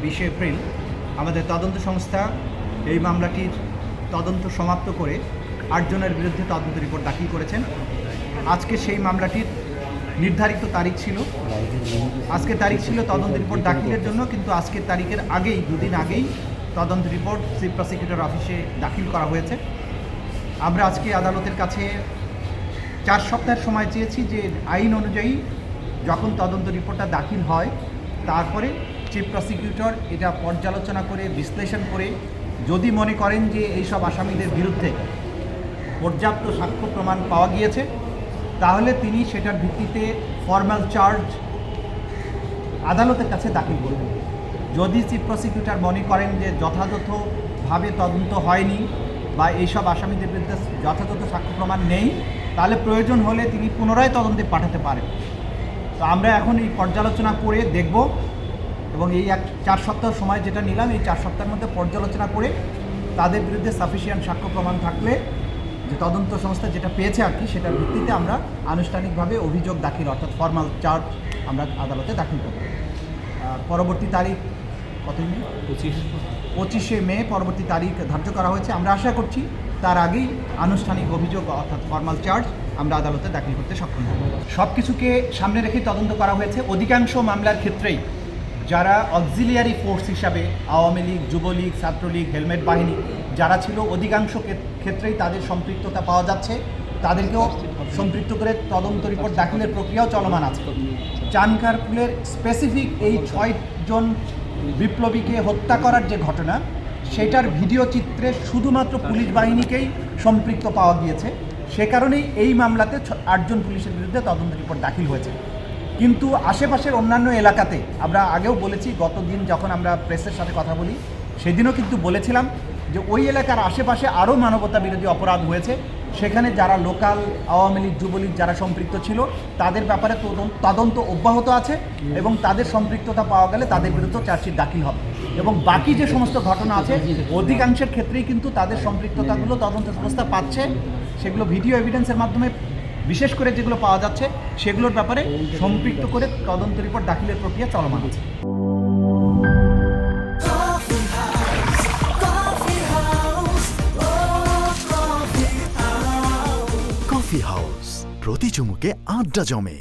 20 April আমাদের তদন্ত সংস্থা এই মামলাটির তদন্ত সমাপ্ত করে 8 জনের বিরুদ্ধে তদন্ত রিপোর্ট দাখিল করেছেন। আজকে সেই মামলাটির নির্ধারিত তারিখ ছিল, আজকে তারিখ ছিল তদন্ত রিপোর্ট দাখিলের জন্য, কিন্তু আজকের তারিখের আগেই 2 দিন আগেই তদন্ত রিপোর্ট চিফ প্রসিকিউটর অফিসে দাখিল করা হয়েছে। আমরা আজকে আদালতের কাছে 4 সপ্তাহের সময় চেয়েছি যে আইন অনুযায়ী যখন তদন্ত রিপোর্টটা দাখিল হয় তারপরে চিফ প্রসিকিউটর এটা পর্যালোচনা করে বিশ্লেষণ করে যদি মনে করেন যে এইসব আসামিদের বিরুদ্ধে পর্যাপ্ত সাক্ষ্য প্রমাণ পাওয়া গিয়েছে তাহলে তিনি সেটার ভিত্তিতে ফর্মাল চার্জ আদালতের কাছে দাখিল করবেন। যদি চিফ প্রসিকিউটর মনে করেন যে যথাযথভাবে তদন্ত হয়নি বা এইসব আসামিদের বিরুদ্ধে যথাযথ সাক্ষ্য প্রমাণ নেই, তাহলে প্রয়োজন হলে তিনি পুনরায় তদন্তে পাঠাতে পারেন। তো আমরা এখন এই পর্যালোচনা করে দেখব এবং এই 4 সপ্তাহ সময় যেটা নিলাম, এই 4 সপ্তাহের মধ্যে পর্যালোচনা করে তাদের বিরুদ্ধে সাফিসিয়েন্ট সাক্ষ্য প্রমাণ থাকলে যে তদন্ত সংস্থা যেটা পেয়েছে আর কি, সেটার ভিত্তিতে আমরা আনুষ্ঠানিকভাবে অভিযোগ দাখিল অর্থাৎ ফর্মাল চার্জ আমরা আদালতে দাখিল করব। পরবর্তী তারিখ কতই মে? 25শে মে পরবর্তী তারিখ ধার্য করা হয়েছে। আমরা আশা করছি তার আগেই আনুষ্ঠানিক অভিযোগ অর্থাৎ ফর্মাল চার্জ আমরা আদালতে দাখিল করতে সক্ষম হব। সব কিছুকে সামনে রেখেই তদন্ত করা হয়েছে। অধিকাংশ মামলার ক্ষেত্রেই যারা অক্সিলিয়ারি ফোর্স হিসাবে আওয়ামী লীগ, যুবলীগ, ছাত্রলীগ, হেলমেট বাহিনী যারা ছিল, অধিকাংশ ক্ষেত্রেই তাদের সম্পৃক্ততা পাওয়া যাচ্ছে। তাদেরকেও সম্পৃক্ত করে তদন্ত রিপোর্ট দাখিলের প্রক্রিয়াও চলমান আছে। চানখারপুলের স্পেসিফিক এই 6 জন বিপ্লবীকে হত্যা করার যে ঘটনা, সেটার ভিডিও চিত্রে শুধুমাত্র পুলিশ বাহিনীকেই সম্পৃক্ত পাওয়া গিয়েছে। সে কারণেই এই মামলাতে 8 জন পুলিশের বিরুদ্ধে তদন্ত রিপোর্ট দাখিল হয়েছে। কিন্তু আশেপাশের অন্যান্য এলাকাতে আমরা আগেও বলেছি, গত দিন যখন আমরা প্রেসের সাথে কথা বলি সেদিনও কিন্তু বলেছিলাম যে ওই এলাকার আশেপাশে আরও মানবতা বিরোধী অপরাধ হয়েছে। সেখানে যারা লোকাল আওয়ামী লীগ, যুবলীগ যারা সম্পৃক্ত ছিল তাদের ব্যাপারে তদন্ত অব্যাহত আছে এবং তাদের সম্পৃক্ততা পাওয়া গেলে তাদের বিরুদ্ধে চার্জশিট দাখিল হবে। এবং বাকি যে সমস্ত ঘটনা আছে অধিকাংশের ক্ষেত্রেই কিন্তু তাদের সম্পৃক্ততাগুলো তদন্ত সংস্থা পাচ্ছে। সেগুলো ভিডিও এভিডেন্সের মাধ্যমে, বিশেষ করে যেগুলো পাওয়া যাচ্ছে সেগুলোর ব্যাপারে সম্পৃক্ত করে তদন্ত রিপোর্ট দাখিলের প্রক্রিয়া চলমান আছে। কফি হাউস, প্রতি চুমুকে আড্ডা জমে।